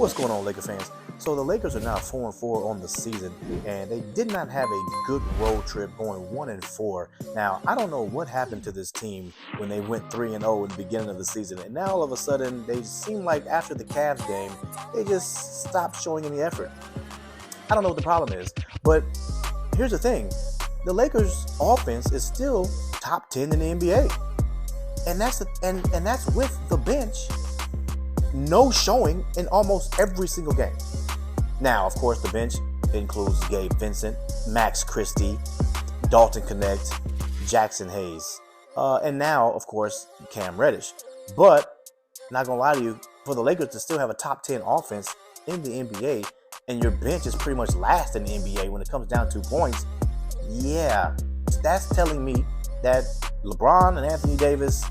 What's going on, Laker fans? So the Lakers are now 4-4 on the season, and they did not have a good road trip going 1-4. Now, I don't know what happened to this team when they went 3-0 in the beginning of the season, and now all of a sudden they seem like after the Cavs game, they just stopped showing any effort. I don't know what the problem is, but here's the thing. The Lakers' offense is still top 10 in the NBA. And that's with the bench no showing in almost every single game. Now, of course, the bench includes Gabe Vincent, Max Christie, Dalton Connect, Jackson Hayes, and now, of course, Cam Reddish. But, not gonna lie to you, for the Lakers to still have a top 10 offense in the NBA, and your bench is pretty much last in the NBA when it comes down to points, yeah, that's telling me that LeBron and Anthony Davis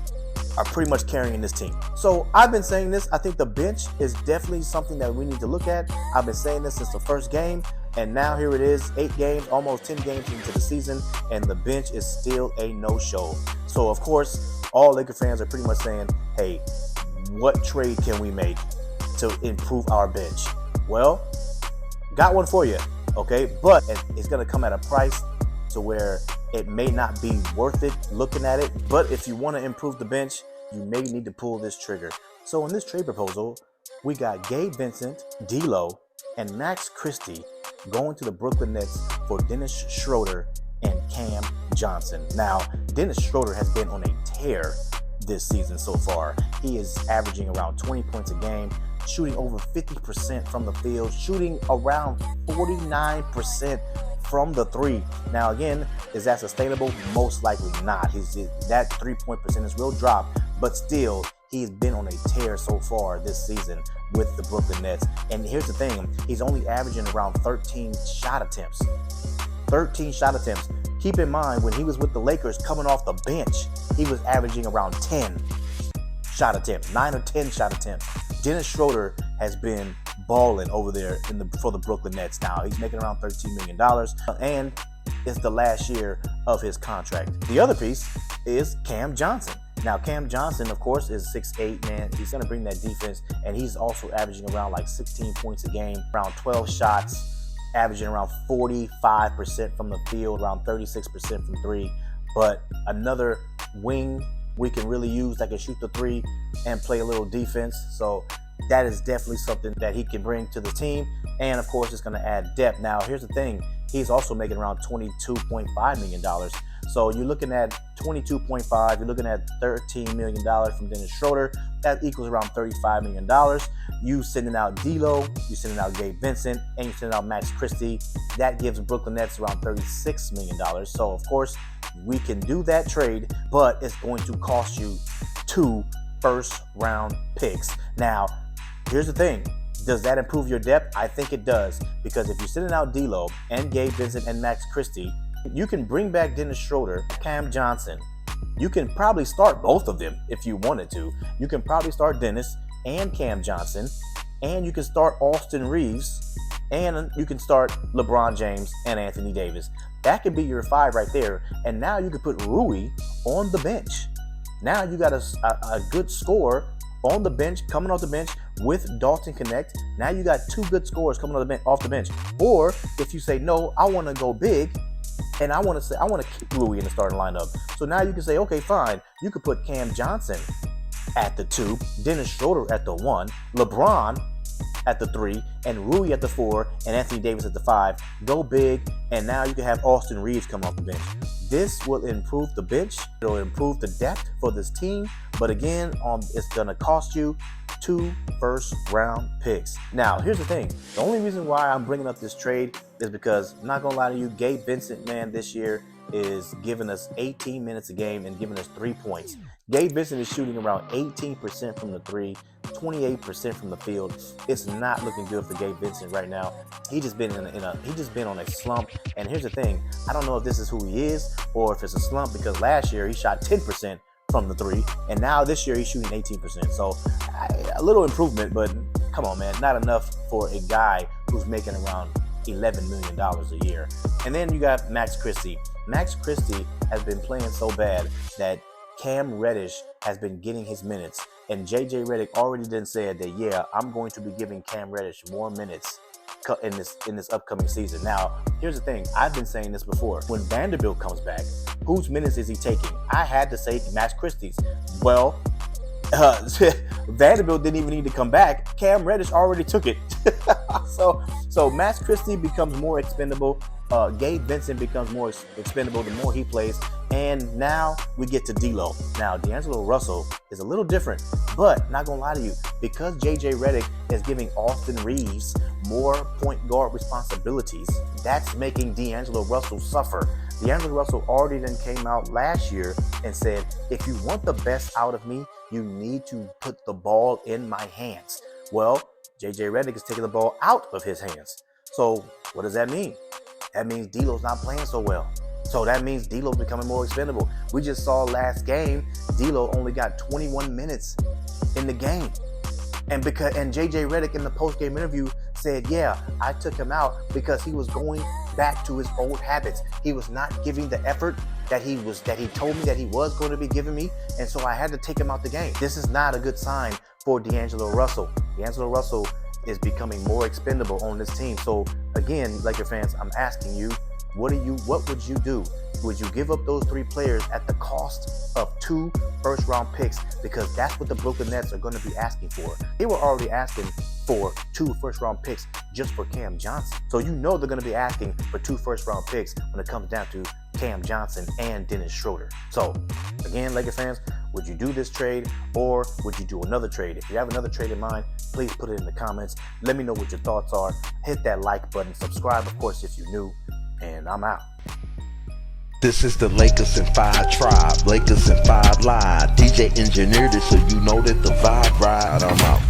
are pretty much carrying this team. So I've been saying this. I think the bench is definitely something that we need to look at. I've been saying this since the first game, and now here it is, 8 games, almost 10 games into the season, and the bench is still a no-show. So, of course, all Laker fans are pretty much saying, hey, what trade can we make to improve our bench? Well, got one for you, okay? But it's going to come at a price to where it may not be worth it looking at it. But if you want to improve the bench, you may need to pull this trigger. So in this trade proposal, we got Gabe Vincent, D'Lo, and Max Christie going to the Brooklyn Nets for Dennis Schroeder and Cam Johnson. Now, Dennis Schroeder has been on a tear this season so far. He is averaging around 20 points a game, shooting over 50% from the field, shooting around 49% from the three. Now, again, is that sustainable? Most likely not. That 3-point percentage will drop, but still, he's been on a tear so far this season with the Brooklyn Nets. And here's the thing, he's only averaging around 13 shot attempts. 13 shot attempts. Keep in mind, when he was with the Lakers coming off the bench, he was averaging around 10 shot attempts, 9 or 10 shot attempts. Dennis Schroeder has been balling over there for the Brooklyn Nets now. He's making around $13 million, and it's the last year of his contract. The other piece is Cam Johnson. Now, Cam Johnson, of course, is 6'8", man. He's going to bring that defense, and he's also averaging around like 16 points a game, around 12 shots, averaging around 45% from the field, around 36% from three. But another wing we can really use that can shoot the three and play a little defense. So that is definitely something that he can bring to the team. And of course, it's going to add depth. Now, here's the thing. He's also making around $22.5 million. So you're looking at 22.5, you're looking at $13 million from Dennis Schroeder. That equals around $35 million. You sending out D'Lo, you sending out Gabe Vincent, and you sending out Max Christie. That gives Brooklyn Nets around $36 million. So, of course, we can do that trade, but it's going to cost you 2 first-round picks. Now, here's the thing. Does that improve your depth? I think it does, because if you're sending out D'Lo and Gabe Vincent and Max Christie, you can bring back Dennis Schroeder, Cam Johnson. You can probably start both of them if you wanted to. You can probably start Dennis and Cam Johnson, and you can start Austin Reeves, and you can start LeBron James and Anthony Davis. That could be your 5 right there. And now you could put Rui on the bench. Now you got a good scorer on the bench, coming off the bench with Dalton Connect. Now you got 2 good scorers coming off the bench. Or if you say, no, I want to go big, and I want to keep Rui in the starting lineup. So now you can say, okay, fine. You could put Cam Johnson at the 2, Dennis Schroeder at the 1, LeBron at the 3, and Rui at the 4, and Anthony Davis at the 5. Go big, and now you can have Austin Reeves come off the bench. This will improve the bench. It'll improve the depth for this team. But again, it's going to cost you 2 first-round picks. Now, here's the thing. The only reason why I'm bringing up this trade is because, I'm not going to lie to you, Gabe Vincent, man, this year is giving us 18 minutes a game and giving us 3 points. Gabe Vincent is shooting around 18% from the 3, 28% from the field. It's not looking good for Gabe Vincent right now. He's just been on a slump. And here's the thing. I don't know if this is who he is or if it's a slump, because last year he shot 10% from the 3, and now this year he's shooting 18%. So a little improvement, but come on, man, not enough for a guy who's making around $11 million a year. And then you got Max Christie. Max Christie has been playing so bad that Cam Reddish has been getting his minutes. And JJ Redick already then said that, yeah, I'm going to be giving Cam Reddish more minutes in this upcoming season. Now, here's the thing. I've been saying this before. When Vanderbilt comes back, whose minutes is he taking? I had to say Max Christie's. Well, Vanderbilt didn't even need to come back. Cam Reddish already took it. So Max Christie becomes more expendable. Gabe Vincent becomes more expendable the more he plays. And now we get to D'Lo. Now, D'Angelo Russell is a little different, but not going to lie to you, because JJ Redick is giving Austin Reeves more point guard responsibilities, that's making D'Angelo Russell suffer. D'Angelo Russell already then came out last year and said, if you want the best out of me, you need to put the ball in my hands. Well, JJ Redick is taking the ball out of his hands. So what does that mean? That means D'Lo's not playing so well. So that means D'Lo's becoming more expendable. We just saw last game, D'Lo only got 21 minutes in the game. And JJ Redick in the post-game interview said, yeah, I took him out because he was going back to his old habits. He was not giving the effort that he told me that he was going to be giving me, and so I had to take him out the game. This is not a good sign for D'Angelo Russell. D'Angelo Russell is becoming more expendable on this team. So again, Laker fans, I'm asking you, what would you do? Would you give up those 3 players at the cost of 2 first-round picks? Because that's what the Brooklyn Nets are going to be asking for. They were already asking for 2 first-round picks just for Cam Johnson. So you know they're going to be asking for 2 first-round picks when it comes down to Cam Johnson and Dennis Schroeder. So again, Laker fans, would you do this trade or would you do another trade? If you have another trade in mind, please put it in the comments. Let me know what your thoughts are. Hit that like button, subscribe, of course, if you're new, and I'm out. This is the Lakers in 5 Tribe, Lakers in 5 Live. DJ engineered it so you know that the vibe ride. I'm out.